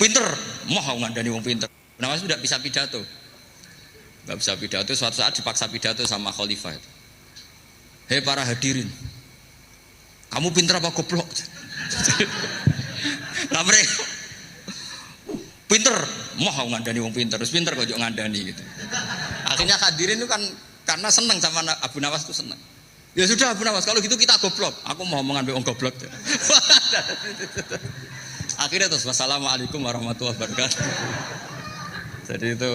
Pinter, mau ngandani wong pinter. Nawas sudah bisa pidato. Enggak bisa pidato, suatu saat dipaksa pidato sama khalifah itu. Hei para hadirin, kamu pinter apa goblok? Lah mereka pinter, mau ngandani wong pinter, terus pinter kok ngandani gitu. Akhirnya hadirin itu kan karena seneng sama Abu Nawas itu seneng. Ya sudah Abu Nawas, kalau gitu kita goblok. Aku mau mengambil wong goblok. Akhirnya terus wassalamualaikum warahmatullahi wabarakatuh. Jadi itu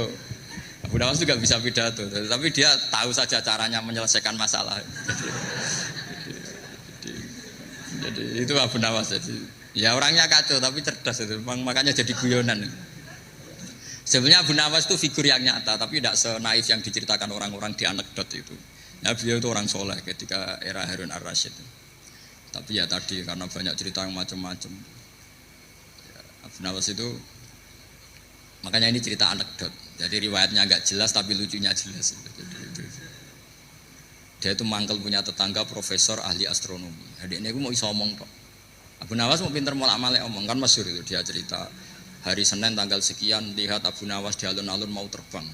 Abu Nawas juga bisa pidato, tapi dia tahu saja caranya menyelesaikan masalah. Jadi itu Abu Nawas. Jadi ya orangnya kacau tapi cerdas itu, makanya jadi guyonan. Sebenarnya Abu Nawas itu figur yang nyata, tapi tidak senaif yang diceritakan orang-orang di anekdot itu. Nah, beliau itu orang soleh ketika era Harun ar-Rasyid. Tapi ya tadi karena banyak cerita yang macam-macam. Ya, Abu Nawas itu, makanya ini cerita anekdot. Jadi riwayatnya agak jelas tapi lucunya jelas. Jadi, dia itu mangkel punya tetangga profesor ahli astronomi. Jadi ini aku mau iso omong kok. Abu Nawas mau pinter molak-malik omong kan masyhur itu dia cerita. Hari Senin tanggal sekian lihat Abu Nawas di alun-alun mau terbang.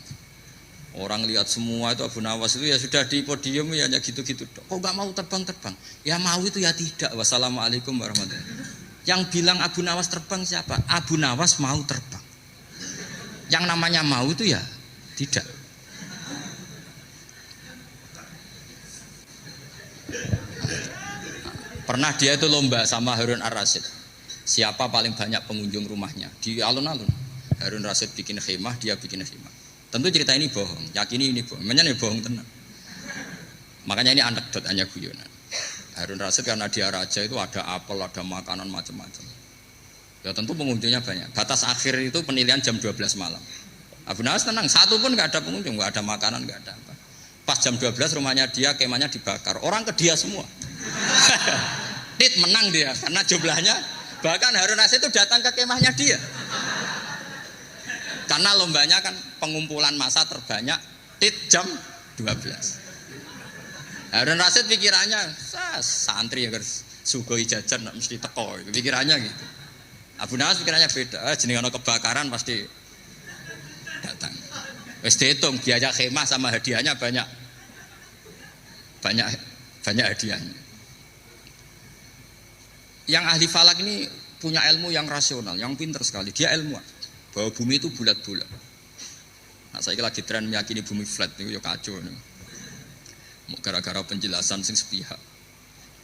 Orang lihat semua itu Abu Nawas itu ya sudah di podium ya hanya gitu-gitu. Kok nggak mau terbang-terbang? Ya mau itu ya tidak. Wassalamualaikum warahmatullahi wabarakatuh. Yang bilang Abu Nawas terbang siapa? Abu Nawas mau terbang. Yang namanya mau itu ya tidak. Pernah dia itu lomba sama Harun ar-Rasyid. Siapa paling banyak pengunjung rumahnya di alun-alun. Harun Rasyid bikin khemah, dia bikin khemah. Tentu cerita ini bohong, yakini ini bohong. Memang ini bohong tenang. Makanya ini anekdot, hanya guyonan. Harun Rasyid karena dia raja itu ada apel, ada makanan macam-macam. Ya tentu pengunjungnya banyak. Batas akhir itu penilaian jam 12 malam. Abu Nawas tenang, satu pun nggak ada pengunjung, nggak ada makanan, nggak ada apa. Pas jam 12 rumahnya dia, kemahnya dibakar. Orang ke dia semua. Tit menang dia karena jumlahnya. Bahkan Harun Rasyid itu datang ke kemahnya dia. Karena lombanya kan pengumpulan massa terbanyak tit jam 12. Harun Rasyid pikirannya santri ya sugoi jajan mesti teko itu pikirannya gitu. Abu Nawas pikirannya beda. Jenenge kebakaran pasti datang. Wis dihitung biaya khemah sama hadiahnya banyak hadiahnya. Yang ahli falak ini punya ilmu yang rasional, yang pinter sekali. Dia ilmuwan bahwa bumi itu bulat-bulat. Nah, saya lagi tren meyakini bumi flat itu ya kacau nih. Gara-gara penjelasan sing sepihak.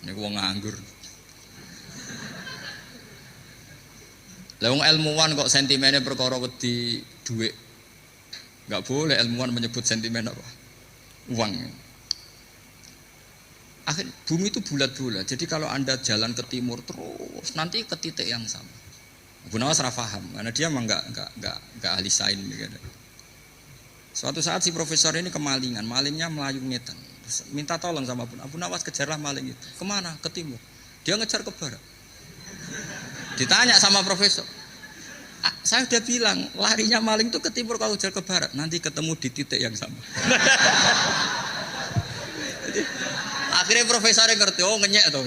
Ini wong nganggur. Lah wong ilmuwan kok sentimennya perkara wedi dhuwit. Enggak boleh ilmuwan menyebut sentimen apa? Uang. Akhir bumi itu bulat-bulat. Jadi kalau Anda jalan ke timur terus nanti ke titik yang sama. Abu Nawas ora paham karena dia memang enggak ahli sains gitu. Suatu saat si profesor ini kemalingan, malingnya melayung ngetan. Minta tolong sama Abu Nawas kejarlah maling itu. Kemana? Ke timur. Dia ngejar ke barat. Ditanya sama profesor. Saya udah bilang larinya maling itu ke timur kalau kejar ke barat. Nanti ketemu di titik yang sama. Jadi, akhirnya profesornya ngerti, oh ngenyek tuh.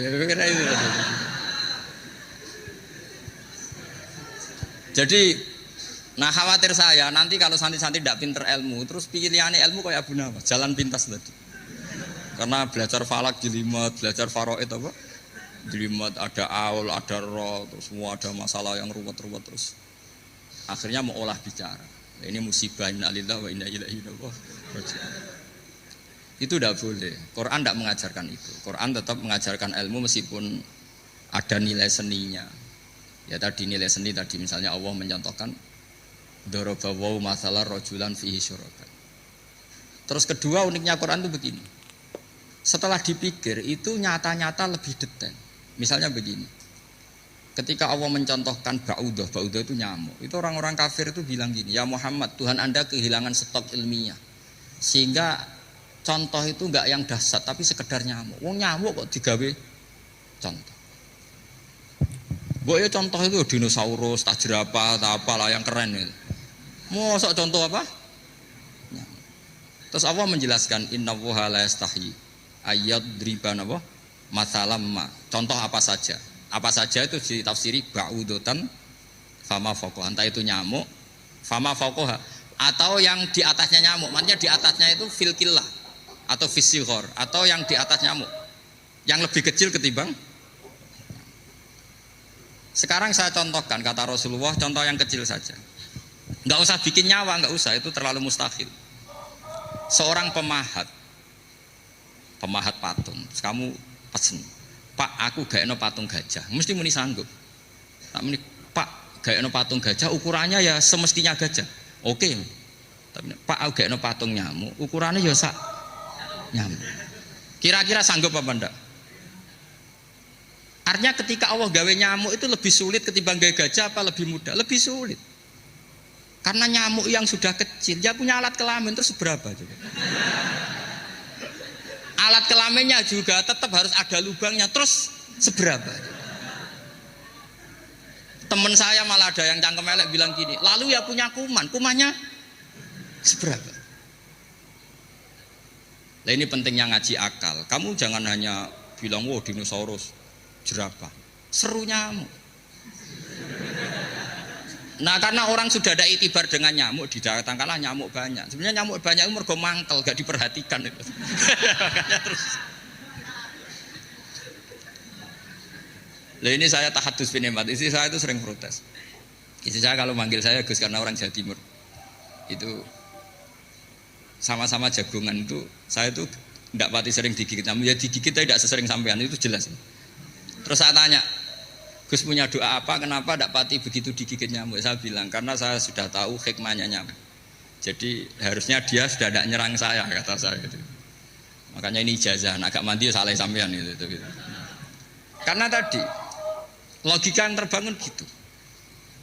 Jadi, nah khawatir saya nanti kalau santri-santri tidak pinter ilmu, terus pilihannya ilmu kayak Abu Nawas, jalan pintas tadi. Karena belajar falak jelimet, belajar faraid apa? Jelimet, ada aul, ada roh, terus semua ada masalah yang ruwet-ruwet terus. Akhirnya mau olah bicara. Ini musibah inna lillahi wa inna ilaihi raji'un. Itu tidak boleh. Quran tidak mengajarkan itu. Quran tetap mengajarkan ilmu meskipun ada nilai seninya. Ya tadi nilai seni tadi misalnya Allah mencontohkan daraba wa masalah rajulan fihi syuraka. Terus kedua uniknya Quran itu begini. Setelah dipikir itu nyata-nyata lebih detail. Misalnya begini. Ketika Allah mencontohkan ba'udah itu nyamuk. Itu orang-orang kafir itu bilang gini, ya Muhammad, Tuhan Anda kehilangan stok ilmiah. Sehingga contoh itu enggak yang dahsyat tapi sekedar nyamuk. Wong nyamuk kok digawe contoh. Mbok ya contoh itu dinosaurus, tak jerapah, tak apalah yang keren itu. Mosok contoh apa? Nyamuk. Terus Allah menjelaskan innallaha la yastahi ayyadriban apa? Matsalam ma. Contoh apa saja? Apa saja itu ditafsiri ba'udatan Fama fauqaha, entah itu nyamuk, fama fauqaha atau yang di atasnya nyamuk. Maksudnya di atasnya itu fil killah atau fisighor atau yang di atas nyamuk. Yang lebih kecil ketimbang. Sekarang saya contohkan kata Rasulullah, contoh yang kecil saja. Enggak usah bikin nyawa, enggak usah, itu terlalu mustahil. Seorang pemahat patung, terus kamu pesen, Pak, aku gaekno patung gajah, mesti muni sanggup. Tak muni, Pak, gaekno patung gajah, ukurannya ya semestinya gajah. Oke. Tapi Pak, aku gaekno patung nyamuk, ukurannya ya sak nyamuk. Kira-kira sanggup apa enggak? Artinya ketika Allah gawe nyamuk itu lebih sulit ketimbang gawe gajah apa lebih mudah? Lebih sulit. Karena nyamuk yang sudah kecil, dia punya alat kelamin terus seberapa juga? Alat kelaminnya juga tetap harus ada lubangnya terus seberapa? Temen saya malah ada yang cangkem elek bilang gini, lalu ya punya kuman, kumannya seberapa? Nah ini pentingnya ngaji akal. Kamu jangan hanya bilang, wow dinosaurus, jerapah, seru nyamuk. Nah karena orang sudah ada itibar dengan nyamuk, didatangkanlah nyamuk banyak. Sebenarnya nyamuk banyak itu mergo mangkel, gak diperhatikan itu. Makanya terus. Lah ini saya tahadus finemat, istri saya itu sering protes. Istri saya kalau manggil saya Gus karena orang Jawa Timur. Itu sama-sama jagongan itu, saya itu tidak pati sering digigit nyamuk. Ya digigit tidak sesering sampean, itu jelas. Terus saya tanya, Gus punya doa apa, kenapa tidak pati begitu digigit nyamuk? Saya bilang, karena saya sudah tahu hikmahnya nyamuk. Jadi harusnya dia sudah tidak nyerang saya, kata saya. Gitu. Makanya ini ijazah, agak mandi salah sampean gitu. Karena tadi, logika yang terbangun gitu.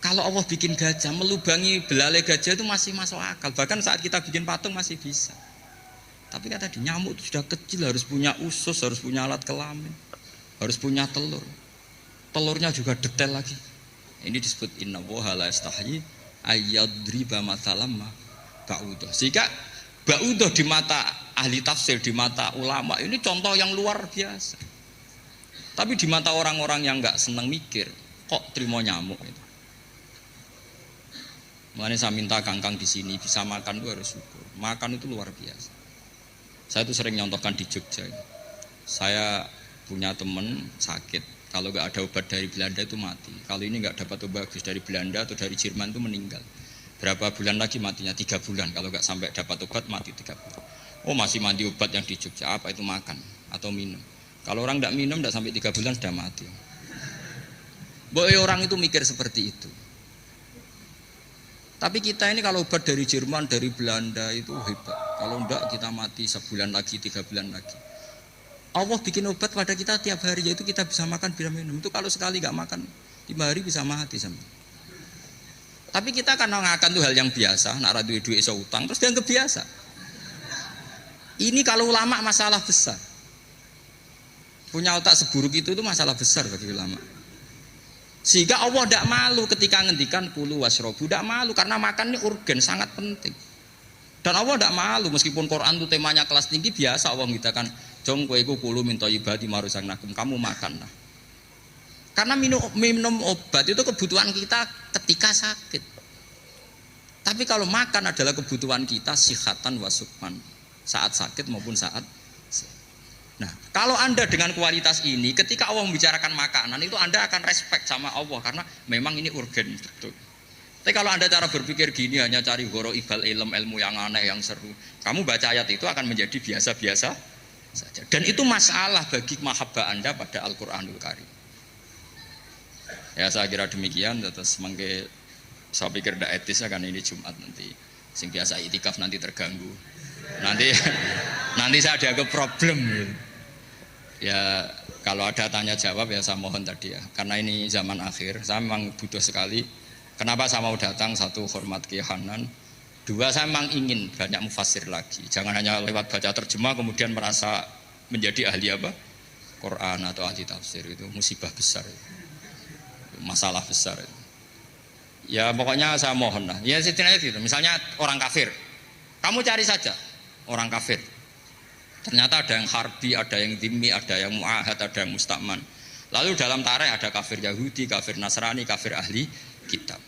Kalau Allah bikin gajah, melubangi belalai gajah itu masih masuk akal. Bahkan saat kita bikin patung masih bisa. Tapi kata tadi, nyamuk itu sudah kecil, harus punya usus, harus punya alat kelamin, harus punya telur. Telurnya juga detail lagi. Ini disebut innallaha la yastahyi ayyadriba mathalam ba'udah. Sehingga ba'udah di mata ahli tafsir, di mata ulama ini contoh yang luar biasa. Tapi di mata orang-orang yang enggak senang mikir, kok terima nyamuk itu. Makanya saya minta kangkang di sini bisa makan itu harus syukur. Makan itu luar biasa. Saya itu sering nyontohkan di Jogja. Saya punya teman sakit. Kalau nggak ada obat dari Belanda itu mati. Kalau ini nggak dapat obat bagus dari Belanda atau dari Jerman itu meninggal. Berapa bulan lagi matinya? 3 bulan. Kalau nggak sampai dapat obat mati 3 bulan. Oh masih mandi obat yang di Jogja. Apa itu makan atau minum? Kalau orang nggak minum nggak sampai 3 bulan sudah mati. Boy orang itu mikir seperti itu. Tapi kita ini kalau obat dari Jerman, dari Belanda itu hebat. Kalau enggak kita mati sebulan lagi, 3 bulan lagi. Allah bikin obat pada kita tiap hari, yaitu kita bisa makan, bisa minum. Itu kalau sekali nggak makan 5 hari bisa mati sama. Tapi kita karena ngakan itu hal yang biasa, nak duit iso utang, terus dianggap biasa. Ini kalau ulama masalah besar. Punya otak seburuk itu masalah besar bagi ulama. Sehingga Allah tidak malu ketika ngendikan kulu wasrobu, tidak malu karena makan ini urgen sangat penting. Dan Allah tidak malu meskipun Quran itu temanya kelas tinggi, biasa Allah mengatakan jong kowe kulu minta ibadi marusang nakum, kamu makanlah. Karena minum obat itu kebutuhan kita ketika sakit. Tapi kalau makan adalah kebutuhan kita sihatan wasukman, saat sakit maupun saat. Nah, kalau Anda dengan kualitas ini, ketika Allah membicarakan makanan itu Anda akan respect sama Allah karena memang ini urgen betul. Tapi kalau Anda cara berpikir gini hanya cari goro ibal ilmu yang aneh yang seru, kamu baca ayat itu akan menjadi biasa-biasa saja. Dan itu masalah bagi mahabbah Anda pada Al-Qur'anul Karim. Ya saya kira demikian. Terus mangke saya pikir tidak etis kan ini Jumat nanti. Sing biasa itikaf nanti terganggu. Nanti saya ada problem. Ya kalau ada tanya jawab ya saya mohon tadi ya. Karena ini zaman akhir, saya memang butuh sekali. Kenapa saya mau datang? Satu, hormat Kiai Hanan. 2, saya memang ingin banyak mufassir lagi. Jangan hanya lewat baca terjemah kemudian merasa menjadi ahli apa? Quran atau ahli tafsir, itu musibah besar. Masalah besar. Ya pokoknya saya mohon lah. Ya setidaknya gitu. Misalnya orang kafir. Kamu cari saja orang kafir. Ternyata ada yang harbi, ada yang dhimmi, ada yang mu'ahad, ada yang mustakman. Lalu dalam tarikh ada kafir Yahudi, kafir Nasrani, kafir ahli kitab.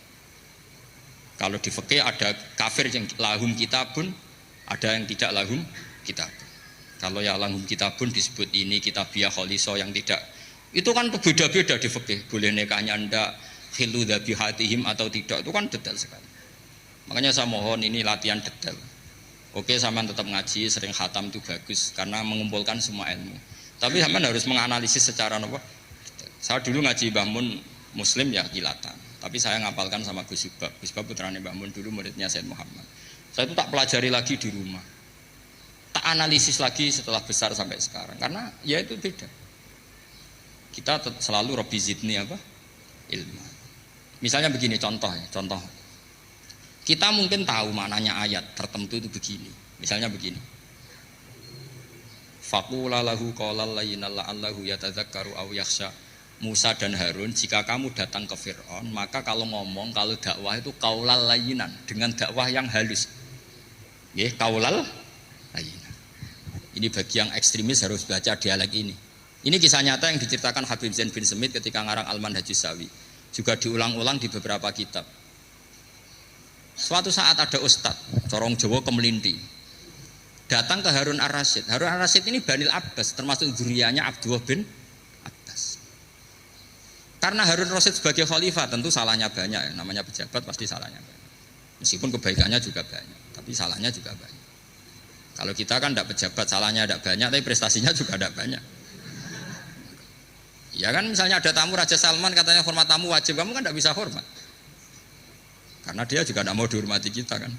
Kalau di fikih ada kafir yang lahum kitabun, ada yang tidak lahum kitabun. Kalau yang lahum kitabun disebut ini kitabiah kholiso, yang tidak itu kan berbeda-beda di fikih. Boleh nikahnya ndak, khilu dzabihatihim atau tidak, itu kan detail sekali. Makanya saya mohon ini latihan detail. Oke, sampean tetap ngaji, sering khatam itu bagus karena mengumpulkan semua ilmu. Tapi sampean harus menganalisis secara apa? Saya dulu ngaji Mbah Mun Muslim ya kilatan. Tapi saya ngapalkan sama Gus Ibab. Gus Ibab putranya Mbah Mun, dulu muridnya Said Muhammad. Saya itu tak pelajari lagi di rumah. Tak analisis lagi setelah besar sampai sekarang. Karena ya itu beda. Kita selalu Rabbi zidni apa? Ilmu. Misalnya begini contoh. Kita mungkin tahu maknanya ayat tertentu itu begini. Misalnya begini. Faqula lahu qaulal layyinal la'allahu yatadzakkaru aw yakhsha. Musa dan Harun, jika kamu datang ke Fir'aun, maka kalau ngomong, kalau dakwah itu qaulal layyinan, dengan dakwah yang halus. Nggih, qaulal layyinan. Ini bagi yang ekstremis harus baca dialek ini. Ini kisah nyata yang diceritakan Habib Zain bin Semit ketika ngarang Al-Manhajus Sawi. Juga diulang-ulang di beberapa kitab. Suatu saat ada ustadz, corong Jawa Kemelinti, datang ke Harun Ar-Rasyid. Harun Ar-Rasyid ini Banil Abbas, termasuk zuriyahnya Abdullah bin Abbas. Karena Harun Ar-Rasyid sebagai khalifah tentu salahnya banyak, ya. Namanya pejabat pasti salahnya banyak. Meskipun kebaikannya juga banyak, tapi salahnya juga banyak. Kalau kita kan tidak pejabat, salahnya tidak banyak, tapi prestasinya juga tidak banyak. Ya kan, misalnya ada tamu Raja Salman, katanya hormat tamu wajib, kamu kan tidak bisa hormat. Karena dia juga tidak mau dihormati kita kan.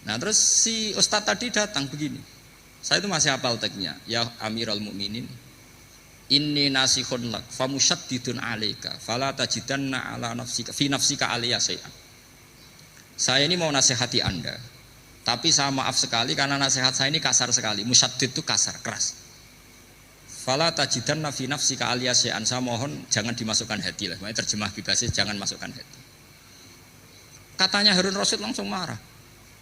Nah terus si ustadz tadi datang begini. Saya itu masih hafal teksnya. Ya Amirul Mukminin, inni nasihun lak famusyaddidun alaika fala tajidanna ala nafsika fi nafsika aliyya syai'an. Saya ini mau nasihati Anda. Tapi saya maaf sekali karena nasihat saya ini kasar sekali. Musyaddid itu kasar, keras. Fala tajidanna fi nafsika aliyya syai'an. Saya mohon jangan dimasukkan hati lah. Makanya terjemah bebasnya jangan masukkan hati. Katanya Harun Rasyid langsung marah.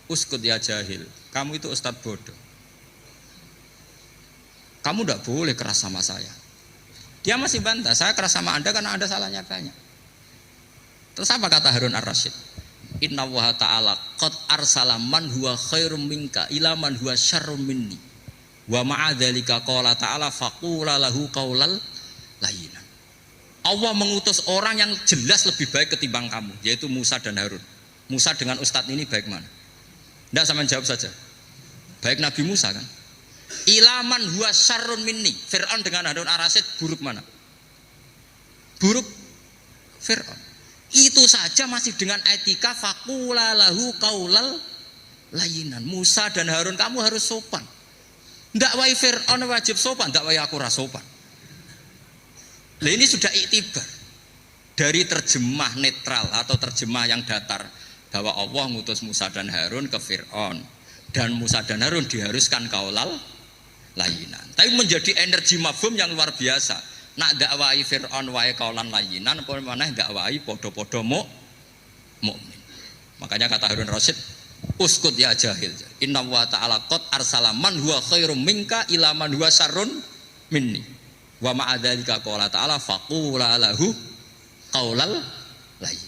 Uskut ya jahil, kamu itu ustadz bodoh. Kamu tidak boleh keras sama saya. Dia masih bantah, saya keras sama Anda karena Anda salahnya banyak. Terus apa kata Harun Ar-Rasyid? Inna wa ta'ala qad arsala man huwa khairum minka ila man huwa syarrum minni. Wa ma'adzalika qala ta'ala faqula lahu qaulal layyinan. Allah mengutus orang yang jelas lebih baik ketimbang kamu, yaitu Musa dan Harun. Musa dengan ustadz ini baik mana? Tidak, sama jawab saja. Baik Nabi Musa kan? Ilaman huwa syarrun minni. Fir'aun dengan Harun Ar-Rasyid buruk mana? Buruk Fir'aun. Itu saja masih dengan etika faqula lahu qaulal layyinan. Musa dan Harun kamu harus sopan. Tidak wae Fir'aun wajib sopan, tidak wae aku ras sopan. Nah ini sudah iktibar dari terjemah netral atau terjemah yang datar. Bahwa Allah ngutus Musa dan Harun ke Fir'aun, dan Musa dan Harun diharuskan kaulal layinan. Tapi menjadi energi mafhum yang luar biasa. Nak dakwai Fir'aun wae kaulan layinan, apa maneh dakwai podo-podo mukmin. Makanya kata Harun Rasyid, uskut ya jahil. Inna wa ta'ala qad arsala man huwa khairum minka ila man huwa syarrun minni. Wa ma'adzalika qala ta'ala faqula lahu qaulal layyin.